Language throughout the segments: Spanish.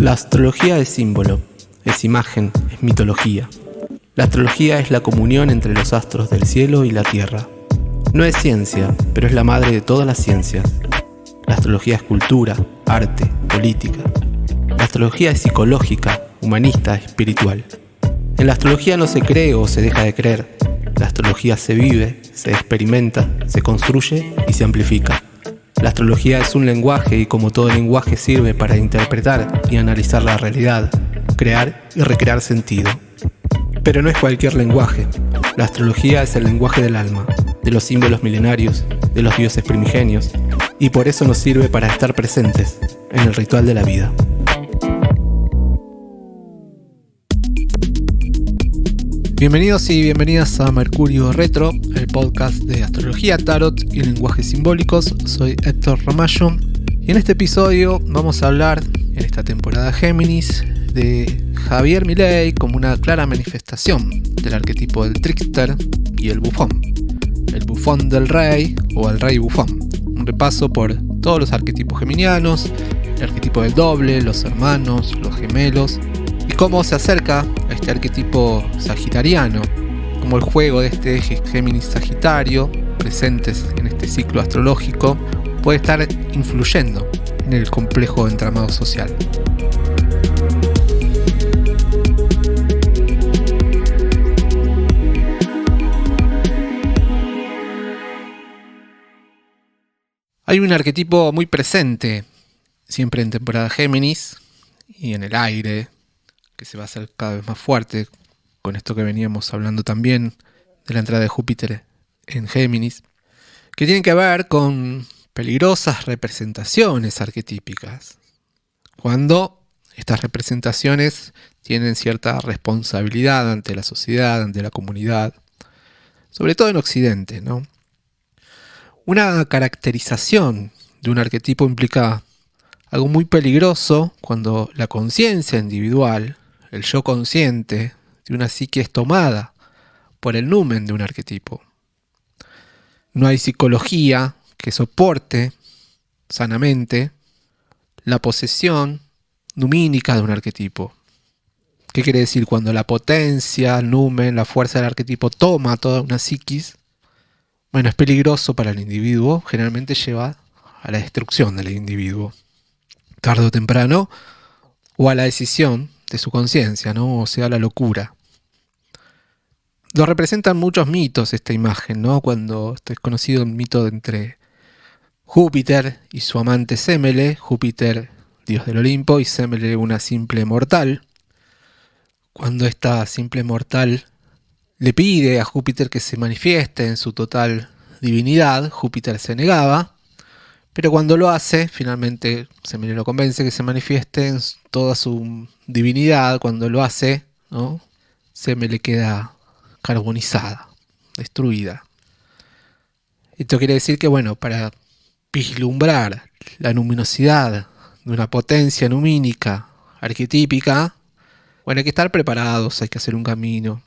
La astrología es símbolo, es imagen, es mitología. La astrología es la comunión entre los astros del cielo y la tierra. No es ciencia, pero es la madre de todas las ciencias. La astrología es cultura, arte, política. La astrología es psicológica, humanista, espiritual. En la astrología no se cree o se deja de creer. La astrología se vive, se experimenta, se construye y se amplifica. La astrología es un lenguaje y como todo lenguaje sirve para interpretar y analizar la realidad, crear y recrear sentido. Pero no es cualquier lenguaje. La astrología es el lenguaje del alma, de los símbolos milenarios, de los dioses primigenios, y por eso nos sirve para estar presentes en el ritual de la vida. Bienvenidos y bienvenidas a Mercurio Retro, el podcast de astrología, tarot y lenguajes simbólicos. Soy Héctor Ramallo y en este episodio vamos a hablar, en esta temporada Géminis, de Javier Milei como una clara manifestación del arquetipo del trickster y el bufón del rey o el rey bufón. Un repaso por todos los arquetipos geminianos, el arquetipo del doble, los hermanos, los gemelos, y cómo se acerca a este arquetipo sagitariano, como el juego de este eje Géminis-Sagitario, presentes en este ciclo astrológico, puede estar influyendo en el complejo entramado social. Hay un arquetipo muy presente, siempre en temporada Géminis y en el aire, que se va a hacer cada vez más fuerte con esto que veníamos hablando también de la entrada de Júpiter en Géminis, que tiene que ver con peligrosas representaciones arquetípicas, cuando estas representaciones tienen cierta responsabilidad ante la sociedad, ante la comunidad, sobre todo en Occidente, ¿no? Una caracterización de un arquetipo implica algo muy peligroso cuando la conciencia individual, el yo consciente de una psique es tomada por el numen de un arquetipo. No hay psicología que soporte sanamente la posesión numínica de un arquetipo. ¿Qué quiere decir? Cuando la potencia, el numen, la fuerza del arquetipo toma toda una psiquis, bueno, es peligroso para el individuo, generalmente lleva a la destrucción del individuo, tarde o temprano, o a la decisión de su conciencia, ¿no? O sea, la locura. Lo representan muchos mitos esta imagen, ¿no? Cuando es conocido el mito entre Júpiter y su amante Semele, Júpiter, dios del Olimpo, y Semele, una simple mortal. Cuando esta simple mortal le pide a Júpiter que se manifieste en su total divinidad, Júpiter se negaba, pero cuando lo hace, finalmente Semele lo convence que se manifieste en toda su divinidad. Cuando lo hace, ¿no? Semele queda carbonizada, destruida. Esto quiere decir que, bueno, para vislumbrar la luminosidad de una potencia numínica arquetípica, bueno, hay que estar preparados, hay que hacer un camino,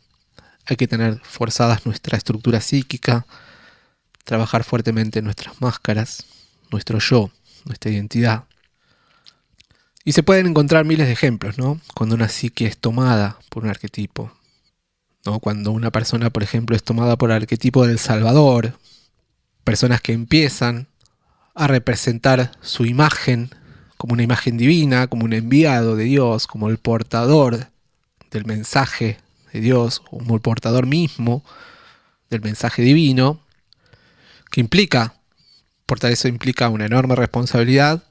hay que tener forzadas nuestra estructura psíquica, trabajar fuertemente nuestras máscaras, nuestro yo, nuestra identidad. Y se pueden encontrar miles de ejemplos, ¿no? Cuando una psique es tomada por un arquetipo, ¿no? Cuando una persona, por ejemplo, es tomada por el arquetipo del Salvador, personas que empiezan a representar su imagen como una imagen divina, como un enviado de Dios, como el portador del mensaje de Dios, como el portador mismo del mensaje divino, que implica, por tal eso implica una enorme responsabilidad,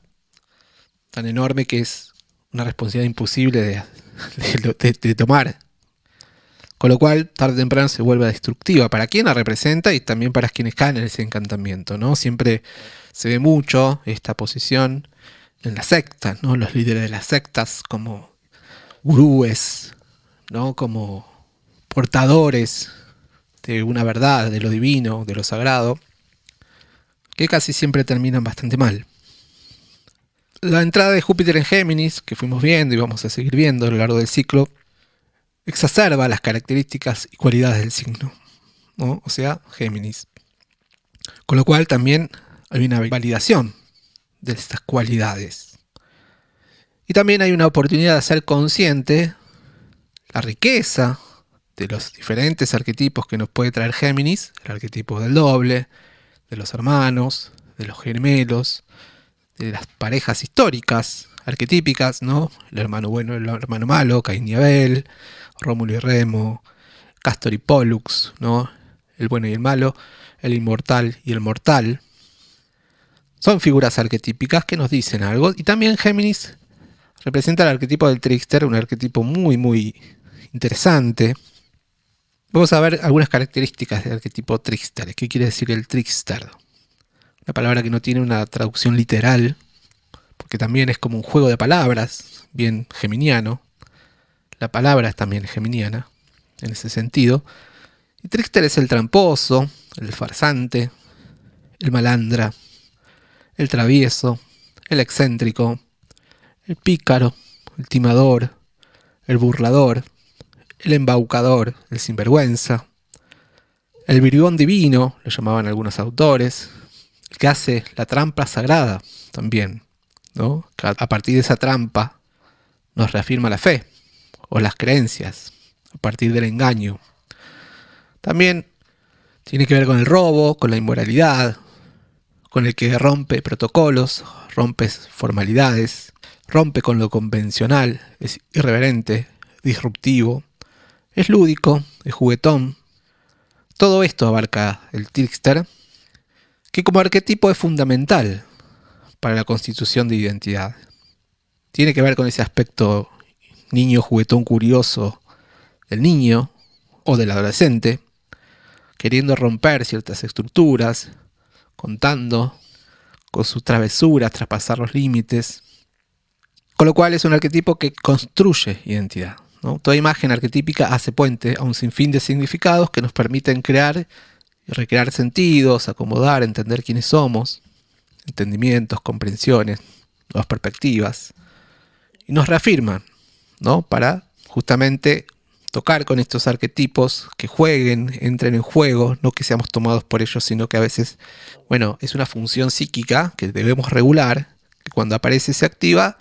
tan enorme que es una responsabilidad imposible de tomar. Con lo cual, tarde o temprano se vuelve destructiva para quien la representa y también para quienes caen en ese encantamiento, ¿no? Siempre se ve mucho esta posición en las sectas, ¿no? Los líderes de las sectas como gurúes, ¿no? Como portadores de una verdad, de lo divino, de lo sagrado, que casi siempre terminan bastante mal. La entrada de Júpiter en Géminis, que fuimos viendo y vamos a seguir viendo a lo largo del ciclo, exacerba las características y cualidades del signo, ¿no? O sea, Géminis. Con lo cual también hay una validación de estas cualidades. Y también hay una oportunidad de hacer consciente la riqueza de los diferentes arquetipos que nos puede traer Géminis, el arquetipo del doble, de los hermanos, de los gemelos, de las parejas históricas, arquetípicas, ¿no? El hermano bueno y el hermano malo, Caín y Abel, Rómulo y Remo, Castor y Pollux, ¿no? El bueno y el malo, el inmortal y el mortal. Son figuras arquetípicas que nos dicen algo. Y también Géminis representa el arquetipo del trickster, un arquetipo muy, muy interesante. Vamos a ver algunas características del arquetipo trickster. ¿Qué quiere decir el trickster? Una palabra que no tiene una traducción literal, porque también es como un juego de palabras, bien geminiano. La palabra es también geminiana, en ese sentido. Y trickster es el tramposo, el farsante, el malandra, el travieso, el excéntrico, el pícaro, el timador, el burlador, el embaucador, el sinvergüenza, el bribón divino, lo llamaban algunos autores, el que hace la trampa sagrada también, ¿no? Que a partir de esa trampa nos reafirma la fe o las creencias, a partir del engaño. También tiene que ver con el robo, con la inmoralidad, con el que rompe protocolos, rompe formalidades, rompe con lo convencional, es irreverente, disruptivo, es lúdico, es juguetón. Todo esto abarca el trickster, que como arquetipo es fundamental para la constitución de identidad. Tiene que ver con ese aspecto niño juguetón curioso del niño o del adolescente, queriendo romper ciertas estructuras, contando con sus travesuras, traspasar los límites. Con lo cual es un arquetipo que construye identidad, ¿no? Toda imagen arquetípica hace puente a un sinfín de significados que nos permiten crear y recrear sentidos, acomodar, entender quiénes somos, entendimientos, comprensiones, nuevas perspectivas, y nos reafirman, ¿no? Para justamente tocar con estos arquetipos, que jueguen, entren en juego, no que seamos tomados por ellos, sino que a veces, bueno, es una función psíquica que debemos regular, que cuando aparece se activa,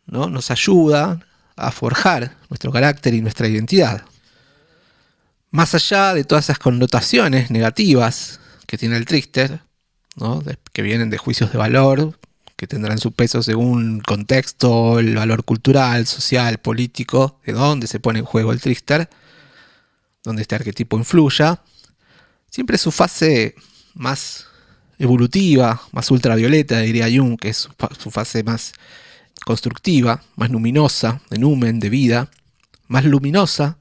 ¿no? Nos ayuda a forjar nuestro carácter y nuestra identidad. Más allá de todas esas connotaciones negativas que tiene el trickster, ¿no? Que vienen de juicios de valor, que tendrán su peso según contexto, el valor cultural, social, político, de dónde se pone en juego el trickster, donde este arquetipo influya. Siempre su fase más evolutiva, más ultravioleta, diría Jung, que es su fase más constructiva, más luminosa, de numen, de vida, más luminosa,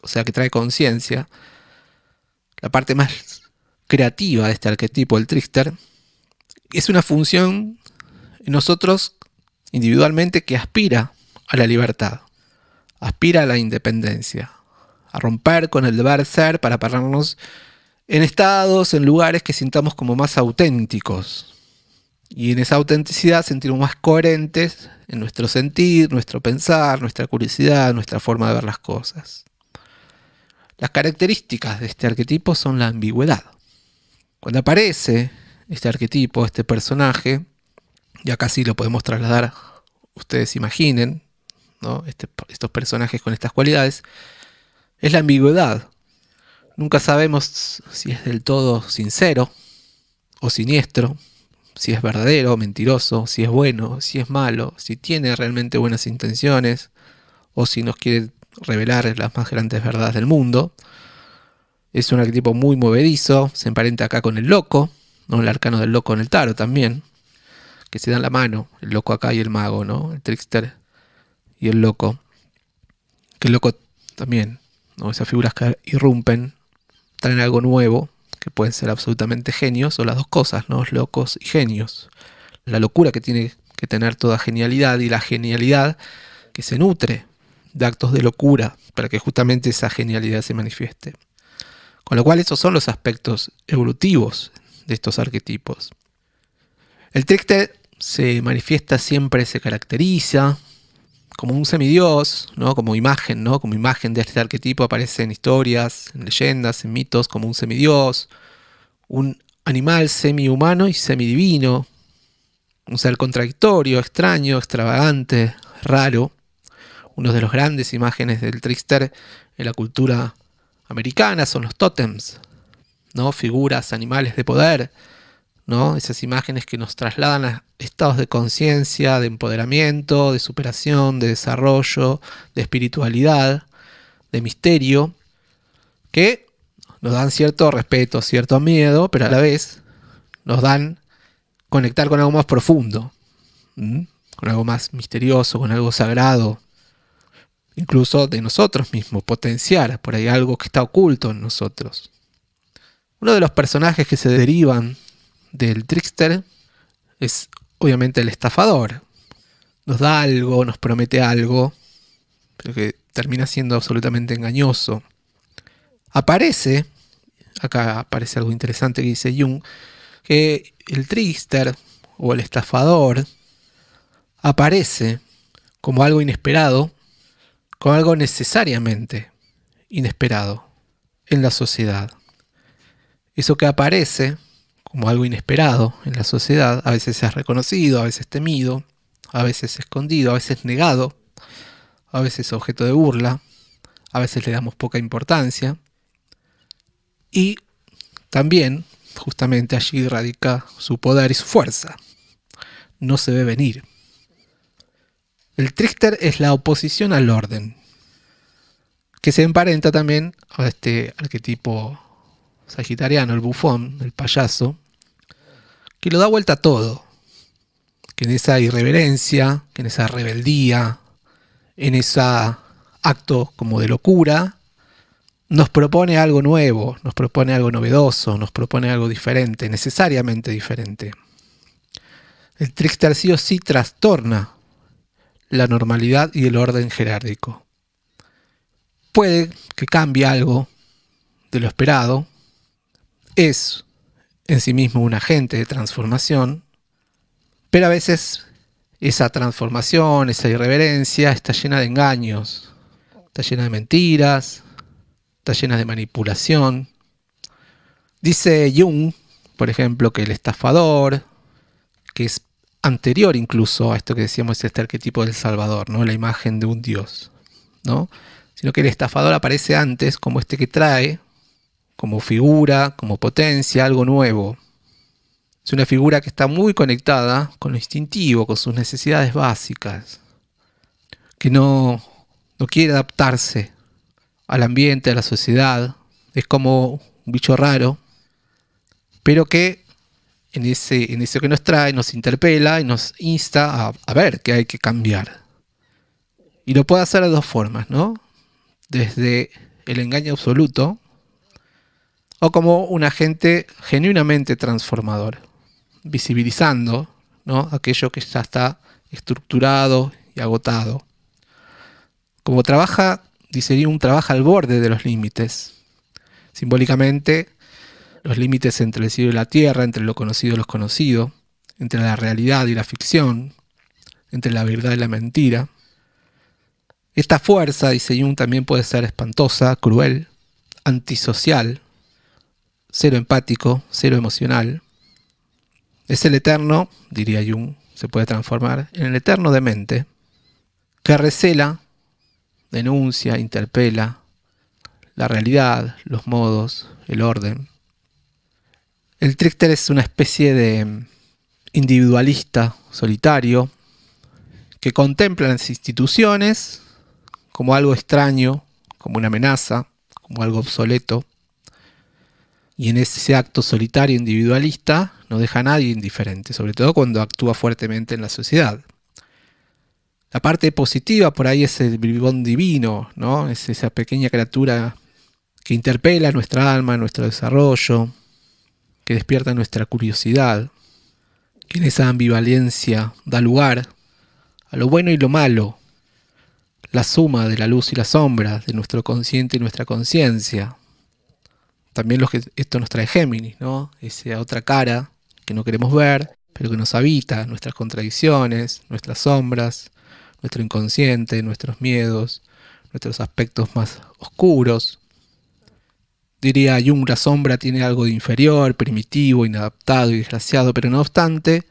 o sea que trae conciencia, la parte más creativa de este arquetipo, el trickster, es una función en nosotros individualmente que aspira a la libertad, aspira a la independencia, a romper con el deber ser para pararnos en estados, en lugares que sintamos como más auténticos. Y en esa autenticidad sentirnos más coherentes en nuestro sentir, nuestro pensar, nuestra curiosidad, nuestra forma de ver las cosas. Las características de este arquetipo son la ambigüedad. Cuando aparece este arquetipo, este personaje, y acá sí lo podemos trasladar, ustedes imaginen, ¿no? Estos personajes con estas cualidades, es la ambigüedad. Nunca sabemos si es del todo sincero o siniestro, si es verdadero o mentiroso, si es bueno, si es malo, si tiene realmente buenas intenciones o si nos quiere revelar las más grandes verdades del mundo. Es un arquetipo muy movedizo, se emparenta acá con el loco, ¿no? El arcano del loco en el tarot también, que se dan la mano, el loco acá y el mago, ¿no? El trickster y el loco. Que el loco también, ¿no? Esas figuras que irrumpen, traen algo nuevo, que pueden ser absolutamente genios, o las dos cosas, ¿no? Locos y genios. La locura que tiene que tener toda genialidad y la genialidad que se nutre de actos de locura para que justamente esa genialidad se manifieste. Con lo cual esos son los aspectos evolutivos de estos arquetipos. El trickster se manifiesta siempre, se caracteriza como un semidios, ¿no? Como imagen, ¿no? Como imagen de este arquetipo aparece en historias, en leyendas, en mitos, como un semidios, un animal semi-humano y semidivino, un ser contradictorio, extraño, extravagante, raro. Una de las grandes imágenes del trickster en la cultura americana son los tótems, ¿no? Figuras, animales de poder, ¿no? Esas imágenes que nos trasladan a estados de conciencia, de empoderamiento, de superación, de desarrollo, de espiritualidad, de misterio, que nos dan cierto respeto, cierto miedo, pero a la vez nos dan conectar con algo más profundo, con algo más misterioso, con algo sagrado, incluso de nosotros mismos, potenciar por ahí algo que está oculto en nosotros. Uno de los personajes que se derivan del trickster es obviamente el estafador. Nos da algo, nos promete algo, pero que termina siendo absolutamente engañoso. Acá aparece algo interesante que dice Jung, que el trickster o el estafador aparece como algo inesperado, como algo necesariamente inesperado en la sociedad. Eso que aparece como algo inesperado en la sociedad, a veces es reconocido, a veces temido, a veces escondido, a veces negado, a veces objeto de burla, a veces le damos poca importancia. Y también, justamente allí radica su poder y su fuerza. No se ve venir. El trickster es la oposición al orden, que se emparenta también a este arquetipo sagitariano, el bufón, el payaso, que lo da vuelta a todo, que en esa irreverencia, que en esa rebeldía, en ese acto como de locura, nos propone algo nuevo, nos propone algo novedoso, nos propone algo diferente, necesariamente diferente. El trickster sí o sí trastorna la normalidad y el orden jerárquico. Puede que cambie algo de lo esperado, es en sí mismo un agente de transformación, pero a veces esa transformación, esa irreverencia está llena de engaños, está llena de mentiras, está llena de manipulación. Dice Jung, por ejemplo, que el estafador, que es anterior incluso a esto que decíamos, este arquetipo del Salvador, ¿no? La imagen de un dios, ¿no? Sino que el estafador aparece antes como este que trae, como figura, como potencia, algo nuevo. Es una figura que está muy conectada con lo instintivo, con sus necesidades básicas, que no quiere adaptarse al ambiente, a la sociedad. Es como un bicho raro, pero que en eso que nos trae, nos interpela y nos insta a ver que hay que cambiar. Y lo puede hacer de dos formas, ¿no? Desde el engaño absoluto o como un agente genuinamente transformador, visibilizando, ¿no? Aquello que ya está estructurado y agotado. Como dice Jung, trabaja al borde de los límites. Simbólicamente, los límites entre el cielo y la tierra, entre lo conocido y lo desconocido, entre la realidad y la ficción, entre la verdad y la mentira. Esta fuerza, dice Jung, también puede ser espantosa, cruel, antisocial, cero empático, cero emocional. Es el eterno, diría Jung, se puede transformar en el eterno demente, que recela, denuncia, interpela la realidad, los modos, el orden. El trickster es una especie de individualista solitario que contempla las instituciones como algo extraño, como una amenaza, como algo obsoleto. Y en ese acto solitario individualista no deja a nadie indiferente, sobre todo cuando actúa fuertemente en la sociedad. La parte positiva por ahí es el bribón divino, ¿no? Es esa pequeña criatura que interpela nuestra alma, nuestro desarrollo, que despierta nuestra curiosidad, que en esa ambivalencia da lugar a lo bueno y lo malo, la suma de la luz y la sombra, de nuestro consciente y nuestra conciencia. También esto nos trae Géminis, ¿no? Esa otra cara que no queremos ver, pero que nos habita, nuestras contradicciones, nuestras sombras, nuestro inconsciente, nuestros miedos, nuestros aspectos más oscuros. Diría Jung, la sombra tiene algo de inferior, primitivo, inadaptado y desgraciado, pero no obstante,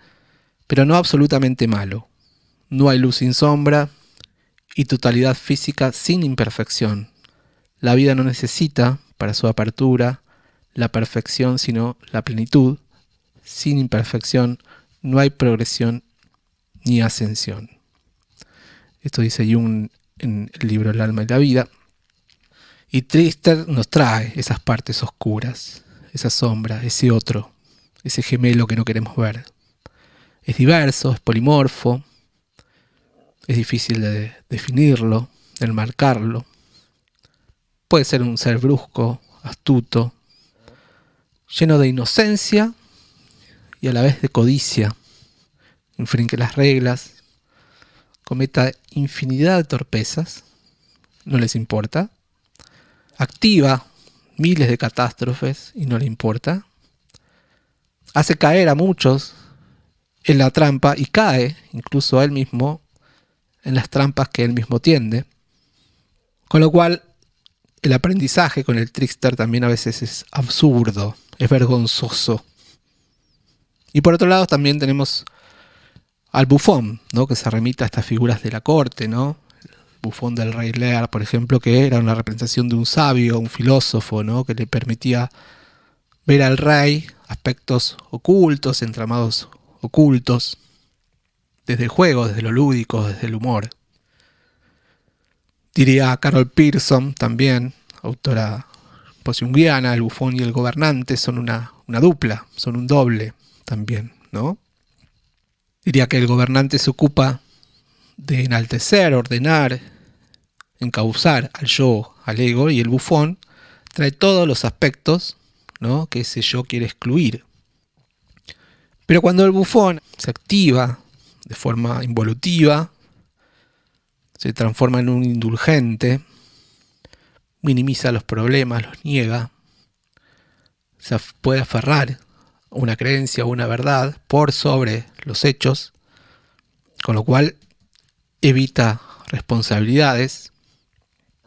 pero no absolutamente malo. No hay luz sin sombra y totalidad física sin imperfección. La vida no necesita, para su apertura, la perfección, sino la plenitud. Sin imperfección no hay progresión ni ascensión. Esto dice Jung en el libro El alma y la vida. Y Trister nos trae esas partes oscuras, esa sombra, ese otro, ese gemelo que no queremos ver. Es diverso, es polimorfo, es difícil de definirlo, de enmarcarlo. Puede ser un ser brusco, astuto, lleno de inocencia y a la vez de codicia. Infringe las reglas, cometa infinidad de torpezas, no les importa. Activa miles de catástrofes y no le importa. Hace caer a muchos en la trampa y cae, incluso a él mismo, en las trampas que él mismo tiende. Con lo cual, el aprendizaje con el trickster también a veces es absurdo, es vergonzoso. Y por otro lado también tenemos al bufón, ¿no? Que se remite a estas figuras de la corte, ¿no? El bufón del rey Lear, por ejemplo, que era una representación de un sabio, un filósofo, ¿no? Que le permitía ver al rey aspectos ocultos, entramados ocultos, desde el juego, desde lo lúdico, desde el humor. Diría Carol Pearson, también, autora post-junguiana, el bufón y el gobernante son una dupla, son un doble también, ¿no? Diría que el gobernante se ocupa de enaltecer, ordenar, encauzar al yo, al ego, y el bufón trae todos los aspectos, ¿no? Que ese yo quiere excluir. Pero cuando el bufón se activa de forma involutiva, se transforma en un indulgente, minimiza los problemas, los niega, se puede aferrar a una creencia o una verdad por sobre los hechos, con lo cual evita responsabilidades.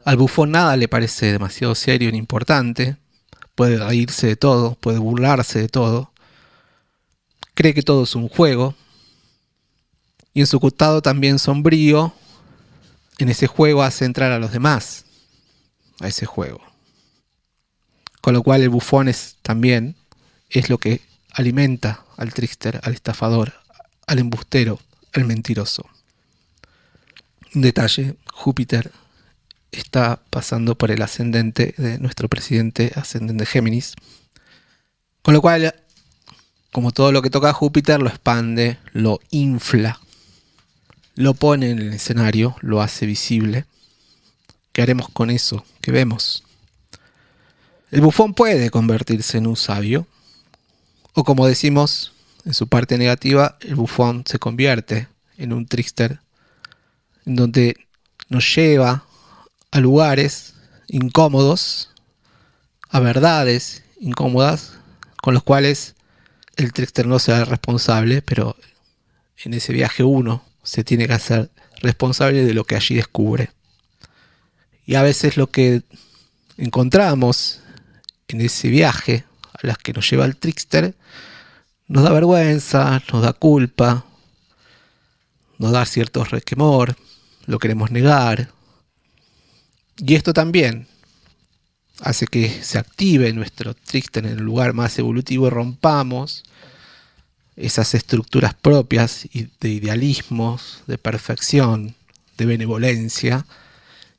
Al bufón nada le parece demasiado serio ni importante, puede reírse de todo, puede burlarse de todo, cree que todo es un juego, y en su costado también sombrío, en ese juego hace entrar a los demás a ese juego. Con lo cual el bufón también es lo que alimenta al trickster, al estafador, al embustero, al mentiroso. Un detalle, Júpiter está pasando por el ascendente de nuestro presidente, ascendente Géminis. Con lo cual, como todo lo que toca a Júpiter, lo expande, lo infla, lo pone en el escenario, lo hace visible. ¿Qué haremos con eso que vemos? El bufón puede convertirse en un sabio, o como decimos en su parte negativa, el bufón se convierte en un trickster, en donde nos lleva a lugares incómodos, a verdades incómodas, con los cuales el trickster no será responsable, pero en ese viaje uno se tiene que hacer responsable de lo que allí descubre. Y a veces lo que encontramos en ese viaje a las que nos lleva el trickster nos da vergüenza, nos da culpa, nos da cierto resquemor, lo queremos negar. Y esto también hace que se active nuestro trickster en el lugar más evolutivo y rompamos esas estructuras propias de idealismos, de perfección, de benevolencia,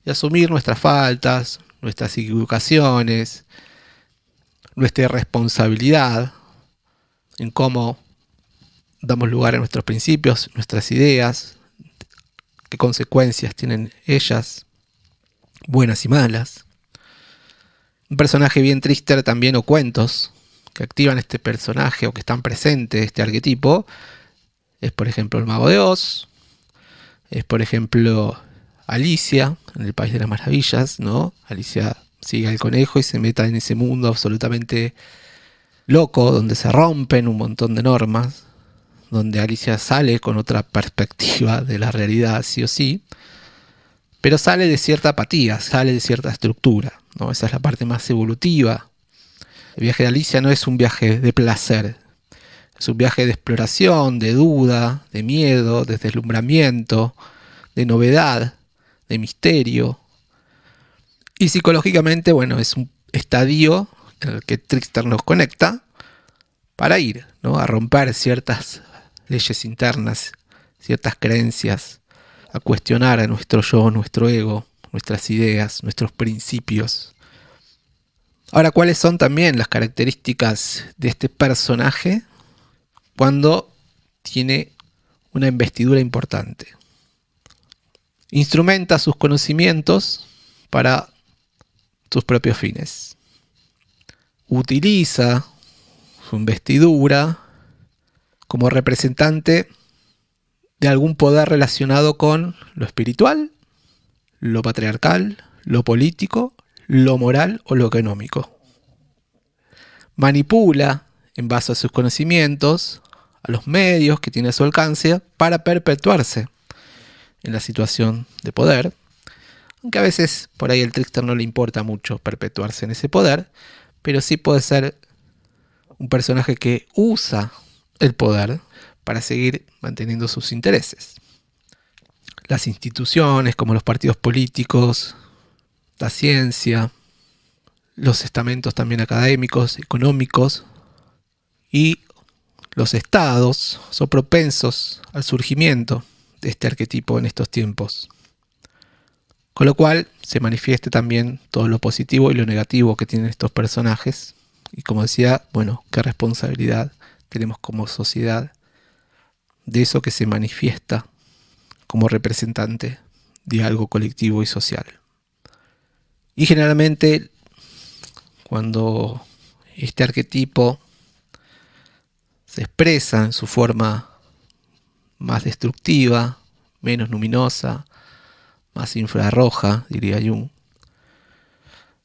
y asumir nuestras faltas, nuestras equivocaciones, nuestra responsabilidad en cómo damos lugar a nuestros principios, nuestras ideas, qué consecuencias tienen ellas, buenas y malas. Un personaje bien trickster también, o cuentos que activan este personaje o que están presentes, este arquetipo, es por ejemplo el Mago de Oz, es por ejemplo Alicia en el País de las Maravillas, ¿no? Alicia sigue al conejo y se meta en ese mundo absolutamente loco, donde se rompen un montón de normas, donde Alicia sale con otra perspectiva de la realidad, sí o sí, pero sale de cierta apatía, sale de cierta estructura, ¿no? Esa es la parte más evolutiva. El viaje de Alicia no es un viaje de placer, Es un viaje de exploración, de duda, de miedo, de deslumbramiento, de novedad, de misterio. Y psicológicamente, bueno, es un estadio en el que Trickster nos conecta para ir, ¿no?, a romper ciertas leyes internas, ciertas creencias, a cuestionar a nuestro yo, nuestro ego, nuestras ideas, nuestros principios. Ahora, ¿cuáles son también las características de este personaje cuando tiene una investidura importante? Instrumenta sus conocimientos para sus propios fines. Utiliza su investidura como representante de algún poder relacionado con lo espiritual, lo patriarcal, lo político, lo moral o lo económico. Manipula, en base a sus conocimientos, a los medios que tiene a su alcance para perpetuarse en la situación de poder, aunque a veces por ahí al trickster no le importa mucho perpetuarse en ese poder, pero sí puede ser un personaje que usa el poder para seguir manteniendo sus intereses. Las instituciones como los partidos políticos, la ciencia, los estamentos también académicos, económicos y los estados son propensos al surgimiento de este arquetipo en estos tiempos. Con lo cual se manifiesta también todo lo positivo y lo negativo que tienen estos personajes. Y como decía, bueno, qué responsabilidad tenemos como sociedad de eso que se manifiesta como representante de algo colectivo y social. Y generalmente cuando este arquetipo se expresa en su forma más destructiva, menos luminosa, más infrarroja, diría Jung,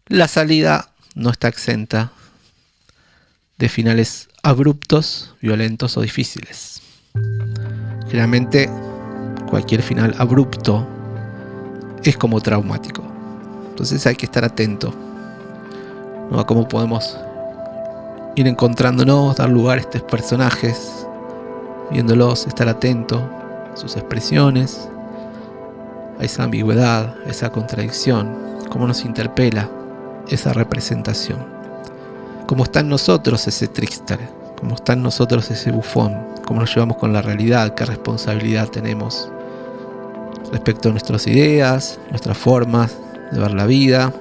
la salida no está exenta de finales abruptos, violentos o difíciles. Generalmente cualquier final abrupto es como traumático. Entonces hay que estar atento, ¿no?, a cómo podemos ir encontrándonos, dar lugar a estos personajes, viéndolos, estar atento a sus expresiones, a esa ambigüedad, a esa contradicción, cómo nos interpela esa representación, cómo está en nosotros ese trickster, cómo está en nosotros ese bufón, cómo nos llevamos con la realidad, qué responsabilidad tenemos respecto a nuestras ideas, nuestras formas de ver la vida,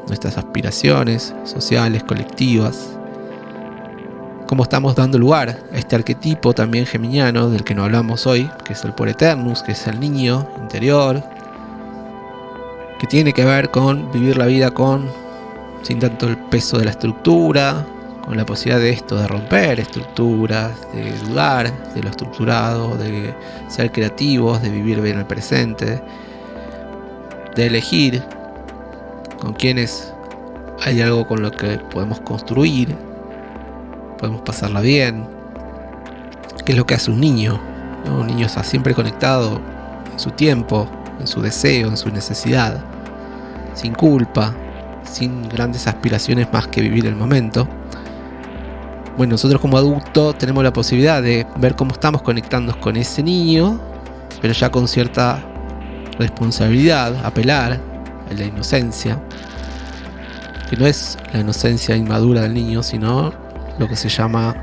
nuestras aspiraciones sociales, colectivas, cómo estamos dando lugar a este arquetipo también geminiano del que no hablamos hoy, que es el Por Eternus, que es el niño interior, que tiene que ver con vivir la vida sin tanto el peso de la estructura, con la posibilidad de esto, de romper estructuras, de dudar de lo estructurado, de ser creativos, de vivir bien el presente, de elegir con quienes hay algo con lo que podemos construir, podemos pasarla bien, que es lo que hace un niño, ¿no? Un niño está siempre conectado en su tiempo, en su deseo, en su necesidad, sin culpa, sin grandes aspiraciones más que vivir el momento. Bueno, nosotros como adultos tenemos la posibilidad de ver cómo estamos conectándonos con ese niño, pero ya con cierta responsabilidad, apelar a la inocencia, que no es la inocencia inmadura del niño, sino lo que se llama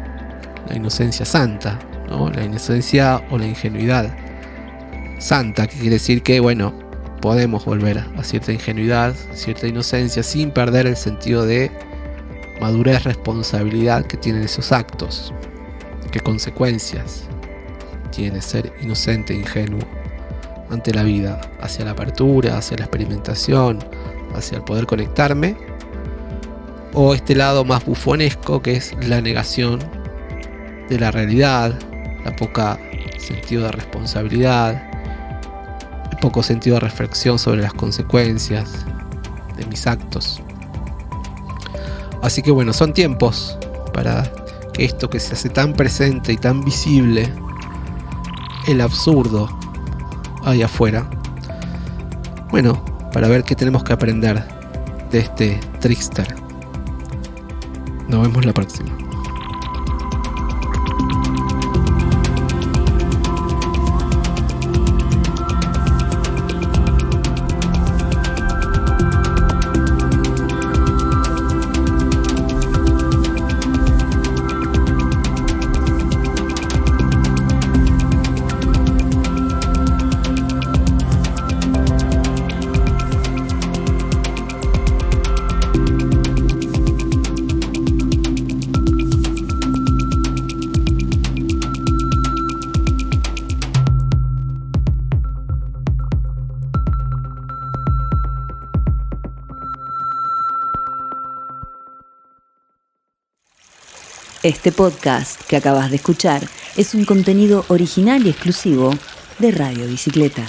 la inocencia santa, ¿no? La inocencia o la ingenuidad santa, que quiere decir que, bueno, podemos volver a cierta ingenuidad, cierta inocencia, sin perder el sentido de madurez, responsabilidad que tienen esos actos, qué consecuencias tiene ser inocente e ingenuo ante la vida, hacia la apertura, hacia la experimentación, hacia el poder conectarme, o este lado más bufonesco que es la negación de la realidad, la poca sentido de responsabilidad, el poco sentido de reflexión sobre las consecuencias de mis actos. Así que bueno, son tiempos para que esto que se hace tan presente y tan visible, el absurdo ahí afuera, bueno, para ver qué tenemos que aprender de este trickster. Nos vemos la próxima. Este podcast que acabas de escuchar es un contenido original y exclusivo de Radio Bicicleta.